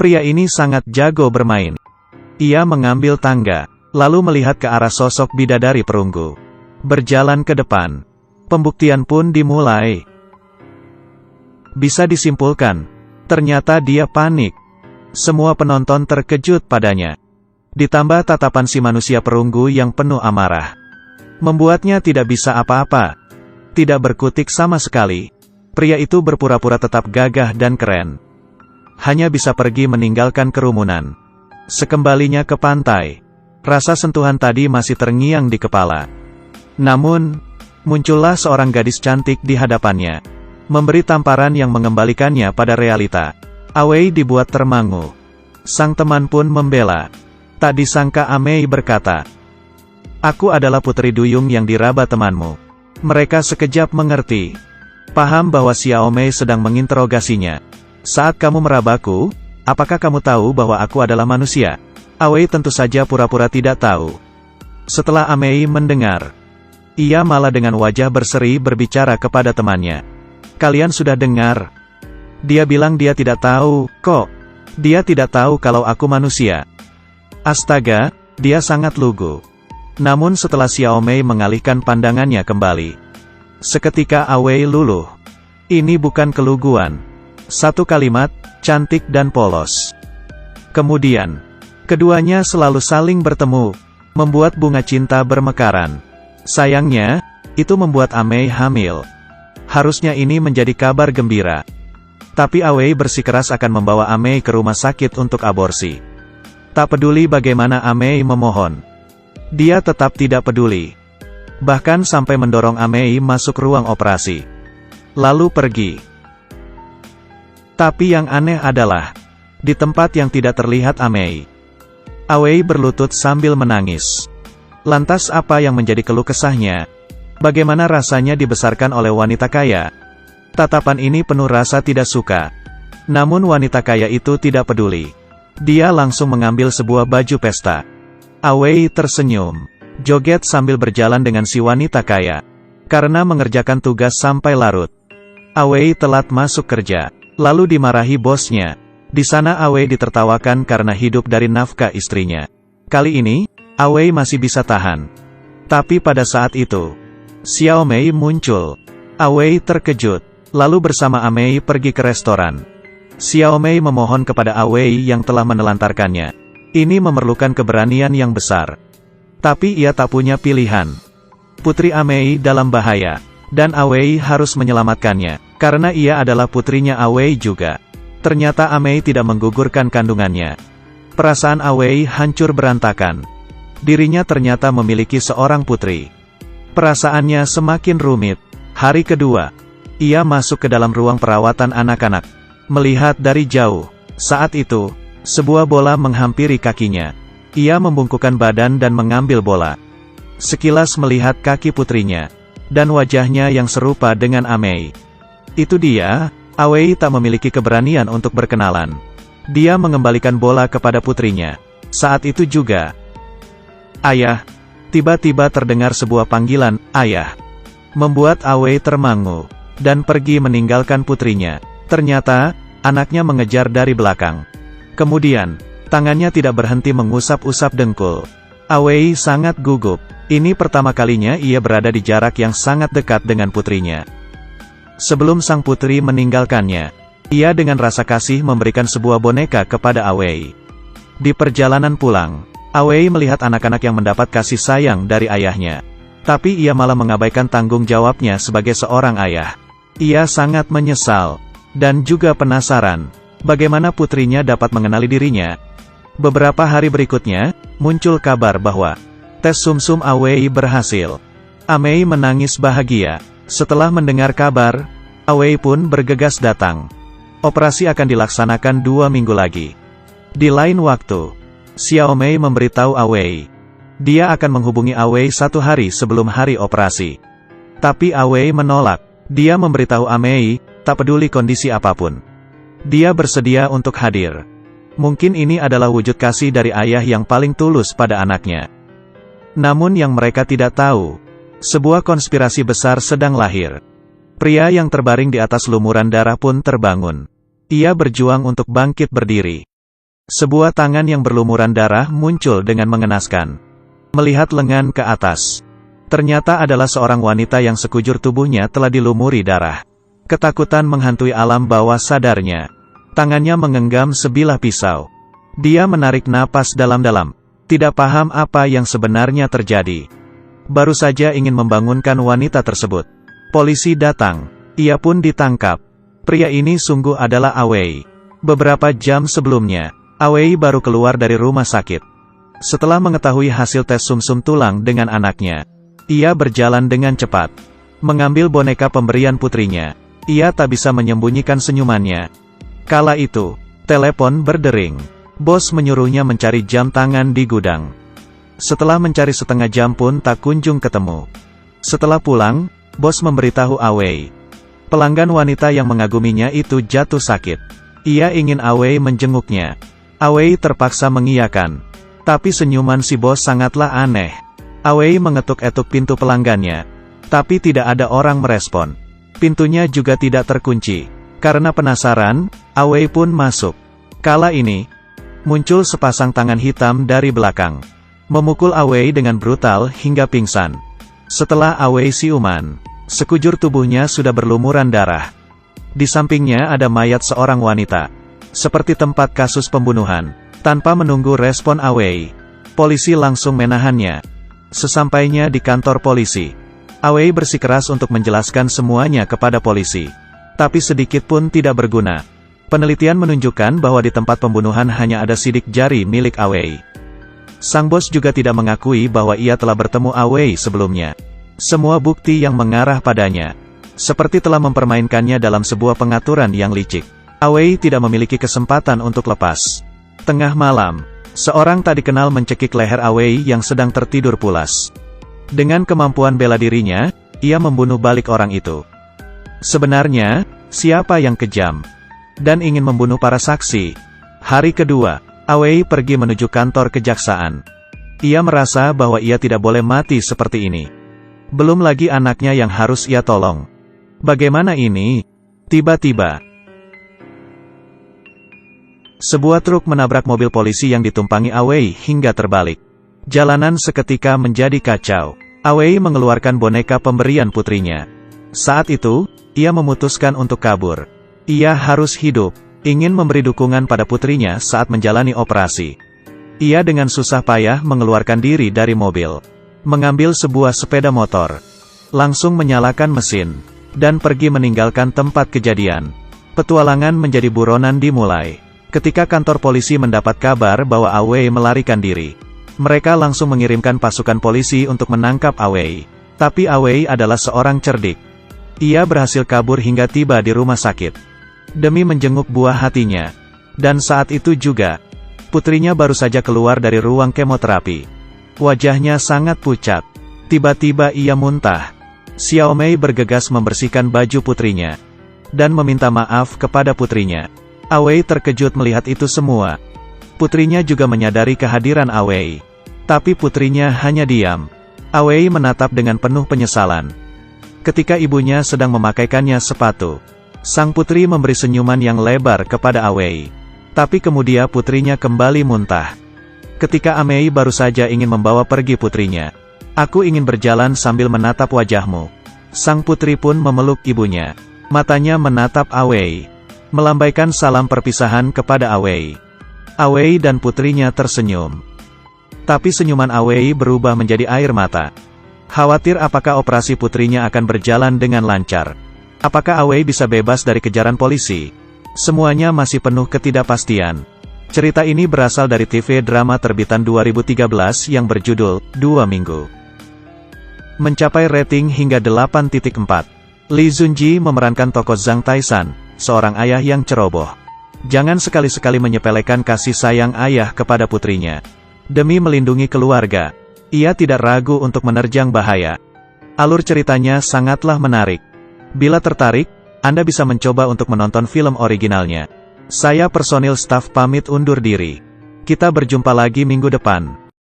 Pria ini sangat jago bermain. Ia mengambil tangga, lalu melihat ke arah sosok bidadari perunggu. Berjalan ke depan. Pembuktian pun dimulai. Bisa disimpulkan, ternyata dia panik. Semua penonton terkejut padanya. Ditambah tatapan si manusia perunggu yang penuh amarah. Membuatnya tidak bisa apa-apa. Tidak berkutik sama sekali. Pria itu berpura-pura tetap gagah dan keren. Hanya bisa pergi meninggalkan kerumunan. Sekembalinya ke pantai, rasa sentuhan tadi masih terngiang di kepala. Namun, muncullah seorang gadis cantik di hadapannya. Memberi tamparan yang mengembalikannya pada realita. Awei dibuat termangu. Sang teman pun membela. Tak disangka Amei berkata, "Aku adalah Putri Duyung yang diraba temanmu." Mereka sekejap mengerti. Paham bahwa Xiaomei sedang menginterogasinya. "Saat kamu merabaku, apakah kamu tahu bahwa aku adalah manusia?" Awei tentu saja pura-pura tidak tahu. Setelah Amei mendengar, ia malah dengan wajah berseri berbicara kepada temannya. "Kalian sudah dengar? Dia bilang dia tidak tahu, kok. Dia tidak tahu kalau aku manusia." Astaga, dia sangat lugu. Namun setelah Xiaomei mengalihkan pandangannya kembali, seketika Awei luluh. Ini bukan keluguan. Satu kalimat, cantik dan polos. Kemudian, keduanya selalu saling bertemu, membuat bunga cinta bermekaran. Sayangnya, itu membuat Amei hamil. Harusnya ini menjadi kabar gembira. Tapi Awei bersikeras akan membawa Amei ke rumah sakit untuk aborsi. Tak peduli bagaimana Amei memohon. Dia tetap tidak peduli. Bahkan sampai mendorong Amei masuk ruang operasi. Lalu pergi. Tapi yang aneh adalah, di tempat yang tidak terlihat Amei, Awei berlutut sambil menangis. Lantas apa yang menjadi keluh kesahnya? Bagaimana rasanya dibesarkan oleh wanita kaya? Tatapan ini penuh rasa tidak suka. Namun wanita kaya itu tidak peduli. Dia langsung mengambil sebuah baju pesta. Awei tersenyum, joget sambil berjalan dengan si wanita kaya. Karena mengerjakan tugas sampai larut, Awei telat masuk kerja, lalu dimarahi bosnya. Di sana Awei ditertawakan karena hidup dari nafkah istrinya. Kali ini, Awei masih bisa tahan. Tapi pada saat itu, Xiaomei muncul. Awei terkejut, lalu bersama Amei pergi ke restoran. Xiaomei memohon kepada Awei yang telah menelantarkannya. Ini memerlukan keberanian yang besar. Tapi ia tak punya pilihan. Putri Amei dalam bahaya, dan Awei harus menyelamatkannya, karena ia adalah putrinya Awei juga. Ternyata Amei tidak menggugurkan kandungannya. Perasaan Awei hancur berantakan. Dirinya ternyata memiliki seorang putri. Perasaannya semakin rumit. Hari kedua, ia masuk ke dalam ruang perawatan anak-anak. Melihat dari jauh, saat itu, sebuah bola menghampiri kakinya. Ia membungkukkan badan dan mengambil bola. Sekilas melihat kaki putrinya, dan wajahnya yang serupa dengan Amei. Itu dia. Awei tak memiliki keberanian untuk berkenalan. Dia mengembalikan bola kepada putrinya. Saat itu juga, "Ayah!" Tiba-tiba terdengar sebuah panggilan, "Ayah!" Membuat Awei termangu, dan pergi meninggalkan putrinya. Ternyata, anaknya mengejar dari belakang. Kemudian, tangannya tidak berhenti mengusap-usap dengkul. Awei sangat gugup. Ini pertama kalinya ia berada di jarak yang sangat dekat dengan putrinya. Sebelum sang putri meninggalkannya, ia dengan rasa kasih memberikan sebuah boneka kepada Awei. Di perjalanan pulang, Awei melihat anak-anak yang mendapat kasih sayang dari ayahnya. Tapi ia malah mengabaikan tanggung jawabnya sebagai seorang ayah. Ia sangat menyesal, dan juga penasaran, bagaimana putrinya dapat mengenali dirinya. Beberapa hari berikutnya, muncul kabar bahwa tes sumsum Awei berhasil. Amei menangis bahagia. Setelah mendengar kabar, Awei pun bergegas datang. Operasi akan dilaksanakan 2 minggu lagi. Di lain waktu, Xiaomei memberitahu Awei. Dia akan menghubungi Awei 1 hari sebelum hari operasi. Tapi Awei menolak. Dia memberitahu Amei, tak peduli kondisi apapun, dia bersedia untuk hadir. Mungkin ini adalah wujud kasih dari ayah yang paling tulus pada anaknya. Namun yang mereka tidak tahu, sebuah konspirasi besar sedang lahir. Pria yang terbaring di atas lumuran darah pun terbangun. Ia berjuang untuk bangkit berdiri. Sebuah tangan yang berlumuran darah muncul dengan mengenaskan. Melihat lengan ke atas, ternyata adalah seorang wanita yang sekujur tubuhnya telah dilumuri darah. Ketakutan menghantui alam bawah sadarnya. Tangannya menggenggam sebilah pisau. Dia menarik napas dalam-dalam. Tidak paham apa yang sebenarnya terjadi. Baru saja ingin membangunkan wanita tersebut. Polisi datang. Ia pun ditangkap. Pria ini sungguh adalah Awei. Beberapa jam sebelumnya, Awei baru keluar dari rumah sakit. Setelah mengetahui hasil tes sumsum tulang dengan anaknya, ia berjalan dengan cepat. Mengambil boneka pemberian putrinya. Ia tak bisa menyembunyikan senyumannya. Kala itu, telepon berdering. Bos menyuruhnya mencari jam tangan di gudang. Setelah mencari setengah jam pun tak kunjung ketemu. Setelah pulang, bos memberitahu Awei. Pelanggan wanita yang mengaguminya itu jatuh sakit. Ia ingin Awei menjenguknya. Awei terpaksa mengiyakan. Tapi senyuman si bos sangatlah aneh. Awei mengetuk-etuk pintu pelanggannya. Tapi tidak ada orang merespon. Pintunya juga tidak terkunci. Karena penasaran, Awei pun masuk. Kala ini, muncul sepasang tangan hitam dari belakang. Memukul Awei dengan brutal hingga pingsan. Setelah Awei siuman, sekujur tubuhnya sudah berlumuran darah. Di sampingnya ada mayat seorang wanita. Seperti tempat kasus pembunuhan. Tanpa menunggu respon Awei, polisi langsung menahannya. Sesampainya di kantor polisi, Awei bersikeras untuk menjelaskan semuanya kepada polisi. Tapi sedikit pun tidak berguna. Penelitian menunjukkan bahwa di tempat pembunuhan hanya ada sidik jari milik Awei. Sang bos juga tidak mengakui bahwa ia telah bertemu Awei sebelumnya. Semua bukti yang mengarah padanya, seperti telah mempermainkannya dalam sebuah pengaturan yang licik. Awei tidak memiliki kesempatan untuk lepas. Tengah malam, seorang tak dikenal mencekik leher Awei yang sedang tertidur pulas. Dengan kemampuan bela dirinya, ia membunuh balik orang itu. Sebenarnya, siapa yang kejam dan ingin membunuh para saksi? Hari kedua, Awei pergi menuju kantor kejaksaan. Ia merasa bahwa ia tidak boleh mati seperti ini. Belum lagi anaknya yang harus ia tolong. Bagaimana ini? Tiba-tiba, sebuah truk menabrak mobil polisi yang ditumpangi Awei hingga terbalik. Jalanan seketika menjadi kacau. Awei mengeluarkan boneka pemberian putrinya. Saat itu, ia memutuskan untuk kabur. Ia harus hidup, ingin memberi dukungan pada putrinya saat menjalani operasi. Ia dengan susah payah mengeluarkan diri dari mobil. Mengambil sebuah sepeda motor. Langsung menyalakan mesin. Dan pergi meninggalkan tempat kejadian. Petualangan menjadi buronan dimulai. Ketika kantor polisi mendapat kabar bahwa Awei melarikan diri, mereka langsung mengirimkan pasukan polisi untuk menangkap Awei. Tapi Awei adalah seorang cerdik. Ia berhasil kabur hingga tiba di rumah sakit. Demi menjenguk buah hatinya. Dan saat itu juga, putrinya baru saja keluar dari ruang kemoterapi. Wajahnya sangat pucat. Tiba-tiba ia muntah. Xiaomei bergegas membersihkan baju putrinya. Dan meminta maaf kepada putrinya. Awei terkejut melihat itu semua. Putrinya juga menyadari kehadiran Awei. Tapi putrinya hanya diam. Awei menatap dengan penuh penyesalan. Ketika ibunya sedang memakaikannya sepatu, sang putri memberi senyuman yang lebar kepada Awei. Tapi kemudian putrinya kembali muntah. Ketika Amei baru saja ingin membawa pergi putrinya. Aku ingin berjalan sambil menatap wajahmu. Sang putri pun memeluk ibunya. Matanya menatap Awei. Melambaikan salam perpisahan kepada Awei. Awei dan putrinya tersenyum. Tapi senyuman Awei berubah menjadi air mata. Khawatir apakah operasi putrinya akan berjalan dengan lancar. Apakah Awei bisa bebas dari kejaran polisi? Semuanya masih penuh ketidakpastian. Cerita ini berasal dari TV drama terbitan 2013 yang berjudul 2 Minggu. Mencapai rating hingga 8.4. Lee Junji memerankan tokoh Zhang Taisan, seorang ayah yang ceroboh. Jangan sekali-sekali menyepelekan kasih sayang ayah kepada putrinya. Demi melindungi keluarga, ia tidak ragu untuk menerjang bahaya. Alur ceritanya sangatlah menarik. Bila tertarik, Anda bisa mencoba untuk menonton film originalnya. Saya personil staf pamit undur diri. Kita berjumpa lagi minggu depan.